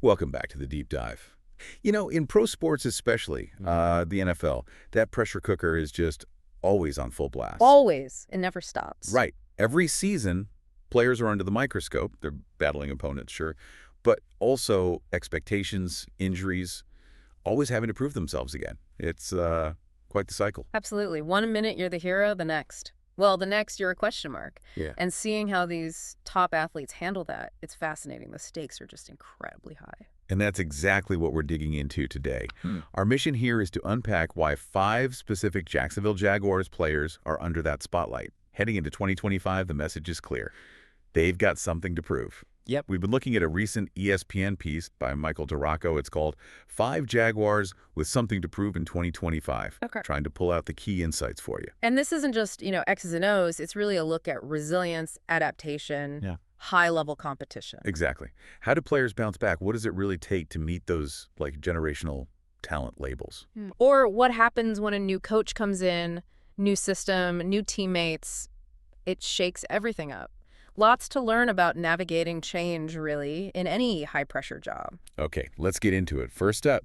Welcome back to the deep dive. You know, in pro sports especially, the NFL, that pressure cooker is just always on full blast. Always. It never stops. Right. Every season, players are under the microscope. They're battling opponents, sure, but also expectations, injuries, always having to prove themselves again. It's quite the cycle. Absolutely. One minute you're the hero, the next. Well, the next you're a question mark. Yeah. And seeing how these top athletes handle that, it's fascinating. The stakes are just incredibly high. And that's exactly what we're digging into today. Our mission here is to unpack why 5 specific Jacksonville Jaguars players are under that spotlight. Heading into 2025, the message is clear. They've got something to prove. Yep. We've been looking at a recent ESPN piece by Michael DeRocco. It's called 5 Jaguars with Something to Prove in 2025. Okay. Trying to pull out the key insights for you. And this isn't just, X's and O's. It's really a look at resilience, adaptation, Yeah. high-level competition. Exactly. How do players bounce back? What does it really take to meet those generational talent labels? Or what happens when a new coach comes in, new system, new teammates. It shakes everything up. Lots to learn about navigating change, really, in any high-pressure job. Okay, let's get into it. First up,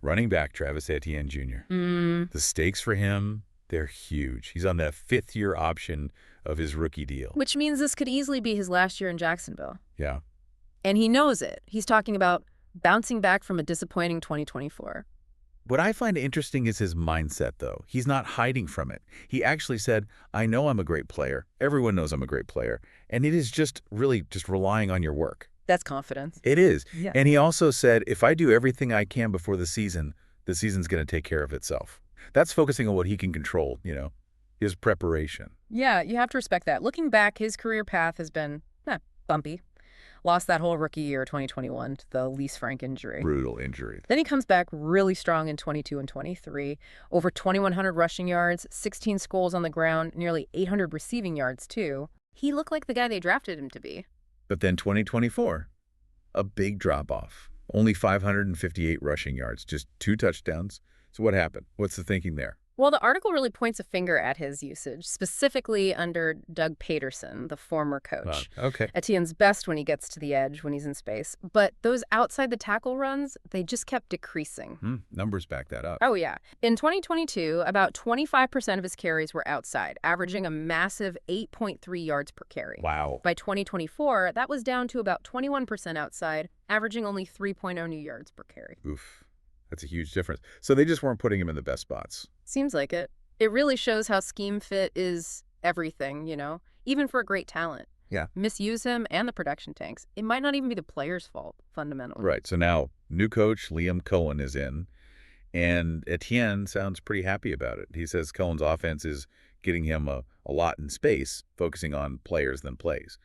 running back Travis Etienne Jr. The stakes for him, they're huge. He's on the 5th-year option of his rookie deal. Which means this could easily be his last year in Jacksonville. Yeah. And he knows it. He's talking about bouncing back from a disappointing 2024. What I find interesting is his mindset, though. He's not hiding from it. He actually said, I know I'm a great player. Everyone knows I'm a great player. And it is just really just relying on your work. That's confidence. It is. Yeah. And he also said, if I do everything I can before the season's going to take care of itself. That's focusing on what he can control, his preparation. Yeah, you have to respect that. Looking back, his career path has been bumpy. Lost that whole rookie year, 2021, to the Lee Frank injury. Brutal injury. Then he comes back really strong in 22 and 23. Over 2,100 rushing yards, 16 goals on the ground, nearly 800 receiving yards, too. He looked like the guy they drafted him to be. But then 2024, a big drop-off. Only 558 rushing yards, just 2 touchdowns. So what happened? What's the thinking there? Well, the article really points a finger at his usage, specifically under Doug Peterson, the former coach. Okay. Etienne's best when he gets to the edge, when he's in space. But those outside the tackle runs, they just kept decreasing. Numbers back that up. Oh, yeah. In 2022, about 25% of his carries were outside, averaging a massive 8.3 yards per carry. Wow. By 2024, that was down to about 21% outside, averaging only 3.0 new yards per carry. Oof. That's a huge difference. So they just weren't putting him in the best spots. Seems like it. It really shows how scheme fit is everything, even for a great talent. Yeah. Misuse him and the production tanks. It might not even be the player's fault, fundamentally. Right. So now new coach Liam Cohen is in, and Etienne sounds pretty happy about it. He says Cohen's offense is getting him a lot in space, focusing on players than plays.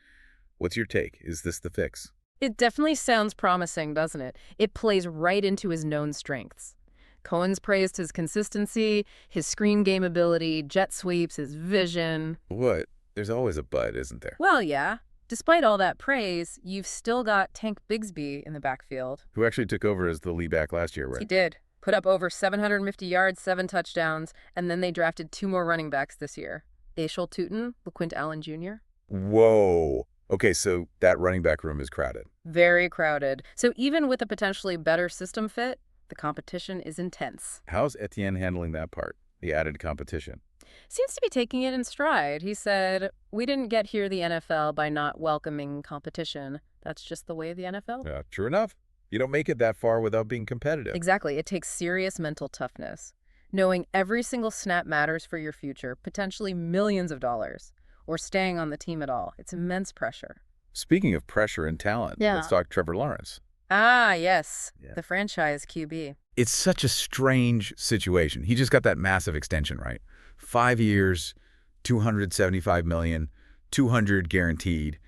What's your take? Is this the fix? It definitely sounds promising, doesn't it? It plays right into his known strengths. Cohen's praised his consistency, his screen game ability, jet sweeps, his vision. What? There's always a but, isn't there? Well, yeah. Despite all that praise, you've still got Tank Bigsby in the backfield. Who actually took over as the lead back last year, right? He did. Put up over 750 yards, 7 touchdowns, and then they drafted 2 more running backs this year. Ashel Tutin, LaQuint Allen Jr. Whoa. Okay, so that running back room is crowded. Very crowded. So even with a potentially better system fit, the competition is intense. How's Etienne handling that part, the added competition? Seems to be taking it in stride. He said, we didn't get here the NFL by not welcoming competition. That's just the way of the NFL. Yeah, true enough. You don't make it that far without being competitive. Exactly. It takes serious mental toughness. Knowing every single snap matters for your future, potentially millions of dollars, or staying on the team at all. It's immense pressure. Speaking of pressure and talent, let's talk Trevor Lawrence. Ah, yes. Yeah. The franchise QB. It's such a strange situation. He just got that massive extension, right? 5 years, $275 million, $200 guaranteed.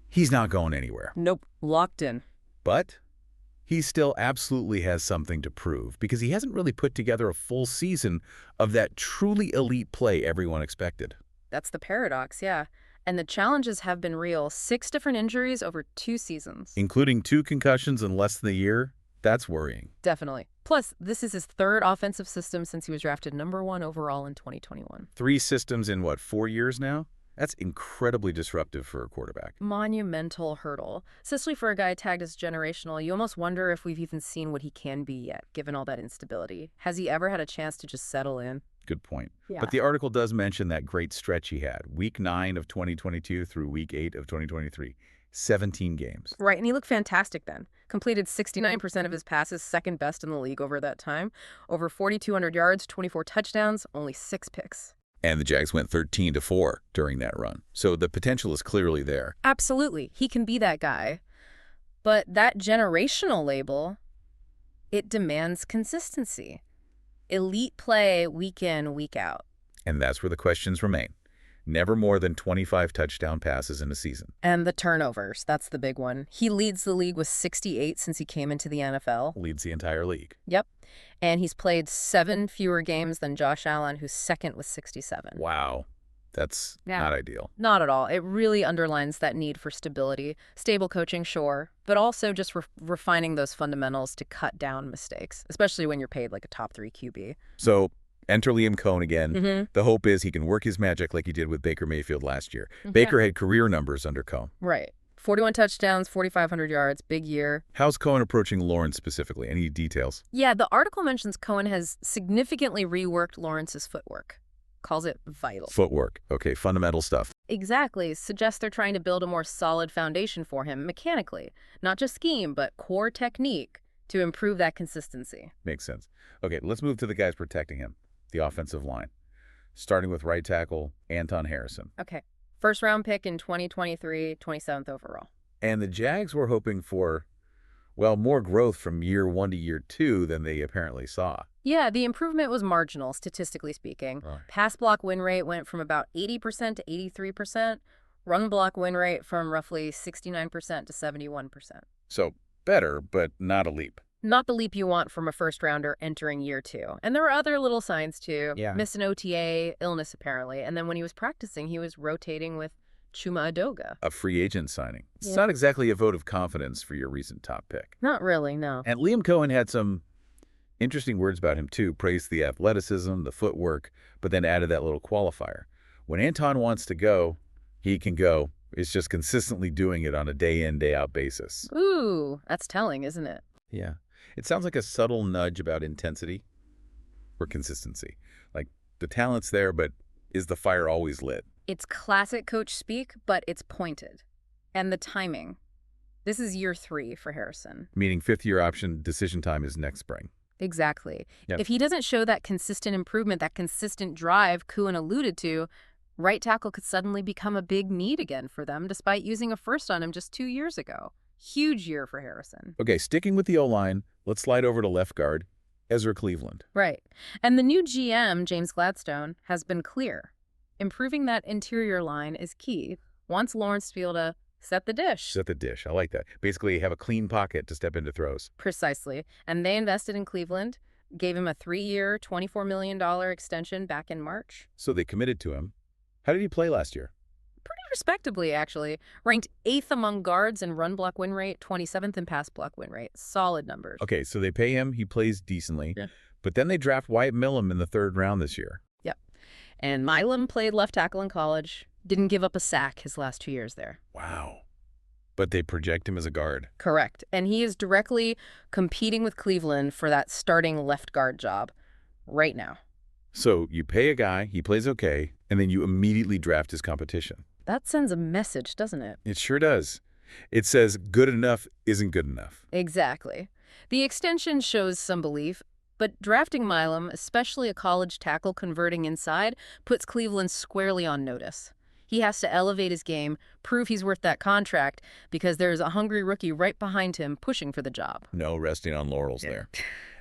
He's not going anywhere. Nope. Locked in. But he still absolutely has something to prove because he hasn't really put together a full season of that truly elite play everyone expected. That's the paradox, yeah. And the challenges have been real. 6 different injuries over 2 seasons. Including 2 concussions in less than a year? That's worrying. Definitely. Plus, this is his 3rd offensive system since he was drafted #1 overall in 2021. 3 systems in, 4 years now? That's incredibly disruptive for a quarterback. Monumental hurdle. Especially for a guy tagged as generational, you almost wonder if we've even seen what he can be yet, given all that instability. Has he ever had a chance to just settle in? Good point. Yeah. But the article does mention that great stretch he had, Week 9 of 2022 through Week 8 of 2023. 17 games. Right, and he looked fantastic then. Completed 69% of his passes, second best in the league over that time. Over 4,200 yards, 24 touchdowns, only 6 picks. And the Jags went 13-4 during that run. So the potential is clearly there. Absolutely. He can be that guy. But that generational label, it demands consistency. Elite play week in, week out. And that's where the questions remain. Never more than 25 touchdown passes in a season. And the turnovers, that's the big one. He leads the league with 68 since he came into the NFL. Leads the entire league. Yep. And he's played 7 fewer games than Josh Allen, who's second with 67. Wow. That's not ideal. Not at all. It really underlines that need for stability. Stable coaching, sure, but also just refining those fundamentals to cut down mistakes, especially when you're paid like a top 3 QB. So enter Liam Cohen again. The hope is he can work his magic like he did with Baker Mayfield last year. Baker had career numbers under Cohen. Right. 41 touchdowns, 4,500 yards, big year. How's Cohen approaching Lawrence specifically? Any details? Yeah, the article mentions Cohen has significantly reworked Lawrence's footwork. Calls it vital. Footwork. Okay, fundamental stuff. Exactly. Suggests they're trying to build a more solid foundation for him mechanically. Not just scheme, but core technique to improve that consistency. Makes sense. Okay, let's move to the guys protecting him. The offensive line. Starting with right tackle, Anton Harrison. Okay. First round pick in 2023, 27th overall. And the Jags were hoping for, well, more growth from year 1 to year 2 than they apparently saw. Yeah, the improvement was marginal, statistically speaking. Right. Pass block win rate went from about 80% to 83%. Run block win rate from roughly 69% to 71%. So better, but not a leap. Not the leap you want from a first-rounder entering year 2. And there were other little signs, too. Yeah. Miss an OTA, illness, apparently. And then when he was practicing, he was rotating with Chuma Adoga. A free agent signing. It's Yeah. not exactly a vote of confidence for your recent top pick. Not really, no. And Liam Cohen had some interesting words about him, too. Praised the athleticism, the footwork, but then added that little qualifier. When Anton wants to go, he can go. It's just consistently doing it on a day-in, day-out basis. Ooh, that's telling, isn't it? Yeah. It sounds like a subtle nudge about intensity or consistency. Like, the talent's there, but is the fire always lit? It's classic coach speak, but it's pointed. And the timing. This is year 3 for Harrison. Meaning fifth-year option decision time is next spring. Exactly. Yep. If he doesn't show that consistent improvement, that consistent drive Kuhn alluded to, right tackle could suddenly become a big need again for them, despite using a first on him just 2 years ago. Huge year for Harrison. Okay, sticking with the O-line, let's slide over to left guard, Ezra Cleveland. Right. And the new GM, James Gladstone, has been clear. Improving that interior line is key. Wants Lawrence to be able to set the dish. Set the dish. I like that. Basically, have a clean pocket to step into throws. Precisely. And they invested in Cleveland, gave him a 3-year, $24 million extension back in March. So they committed to him. How did he play last year? Pretty respectably, actually. Ranked 8th among guards in run block win rate, 27th in pass block win rate. Solid numbers. Okay, so they pay him. He plays decently. Yeah. But then they draft Wyatt Millum in the 3rd round this year. Yep. And Milam played left tackle in college. Didn't give up a sack his last 2 years there. Wow. But they project him as a guard. Correct. And he is directly competing with Cleveland for that starting left guard job right now. So you pay a guy, he plays okay, and then you immediately draft his competition. That sends a message, doesn't it? It sure does. It says good enough isn't good enough. Exactly. The extension shows some belief, but drafting Milam, especially a college tackle converting inside, puts Cleveland squarely on notice. He has to elevate his game, prove he's worth that contract, because there's a hungry rookie right behind him pushing for the job. No resting on laurels there.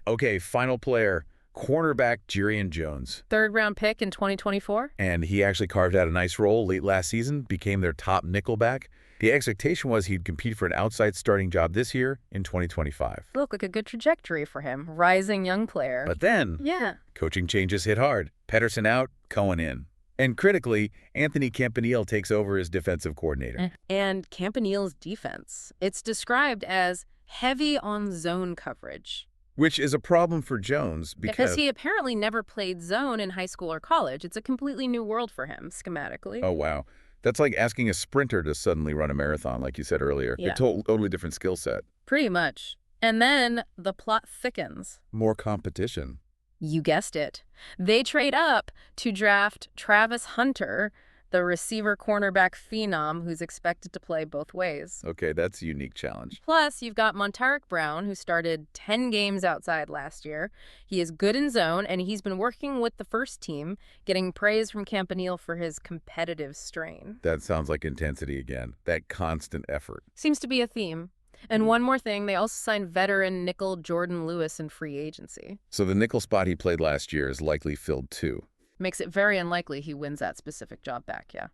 Okay, final player, cornerback Jerian Jones. 3rd round pick in 2024? And he actually carved out a nice role late last season, became their top nickelback. The expectation was he'd compete for an outside starting job this year in 2025. Look, like a good trajectory for him. Rising young player. But then, Yeah. coaching changes hit hard. Pedersen out, Cohen in. And critically, Anthony Campanile takes over as defensive coordinator. And Campanile's defense. It's described as heavy on zone coverage. Which is a problem for Jones Because because, he apparently never played zone in high school or college. It's a completely new world for him, schematically. oh, wow. That's like asking a sprinter to suddenly run a marathon, like you said earlier. A Yeah, totally different skill set. pretty much. And then the plot thickens. More competition. You guessed it. They trade up to draft Travis Hunter, the receiver cornerback phenom who's expected to play both ways. Okay, that's a unique challenge. Plus, you've got Montarik Brown, who started 10 games outside last year. He is good in zone, and he's been working with the first team, getting praise from Campanile for his competitive strain. That sounds like intensity again. That constant effort. Seems to be a theme. And one more thing, they also signed veteran nickel Jordan Lewis in free agency. So the nickel spot he played last year is likely filled too. Makes it very unlikely he wins that specific job back, yeah.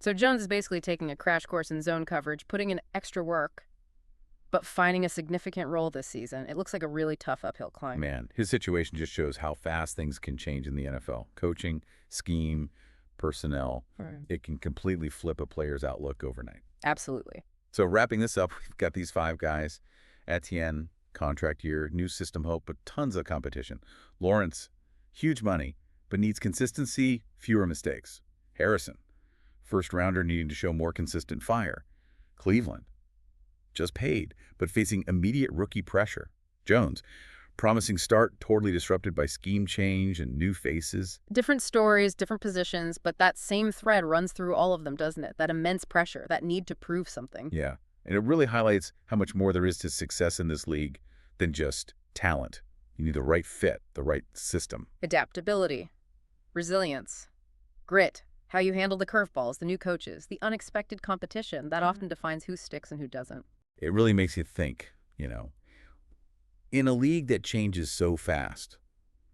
So Jones is basically taking a crash course in zone coverage, putting in extra work, but finding a significant role this season. It looks like a really tough uphill climb. Man, his situation just shows how fast things can change in the NFL. Coaching, scheme, personnel. Right. It can completely flip a player's outlook overnight. Absolutely. So wrapping this up, we've got these 5 guys. Etienne, contract year, new system hope, but tons of competition. Lawrence, huge money, but needs consistency, fewer mistakes. Harrison, first rounder needing to show more consistent fire. Cleveland, just paid, but facing immediate rookie pressure. Jones, promising start, totally disrupted by scheme change and new faces. Different stories, different positions, but that same thread runs through all of them, doesn't it? That immense pressure, that need to prove something. Yeah, and it really highlights how much more there is to success in this league than just talent. You need the right fit, the right system. Adaptability, resilience, grit, how you handle the curveballs, the new coaches, the unexpected competition. That often defines who sticks and who doesn't. It really makes you think, In a league that changes so fast,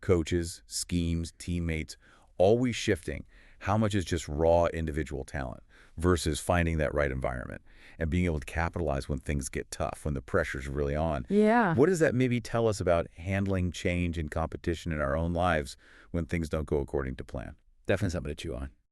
coaches, schemes, teammates, always shifting, how much is just raw individual talent versus finding that right environment and being able to capitalize when things get tough, when the pressure's really on? Yeah. What does that maybe tell us about handling change and competition in our own lives when things don't go according to plan? Definitely something to chew on.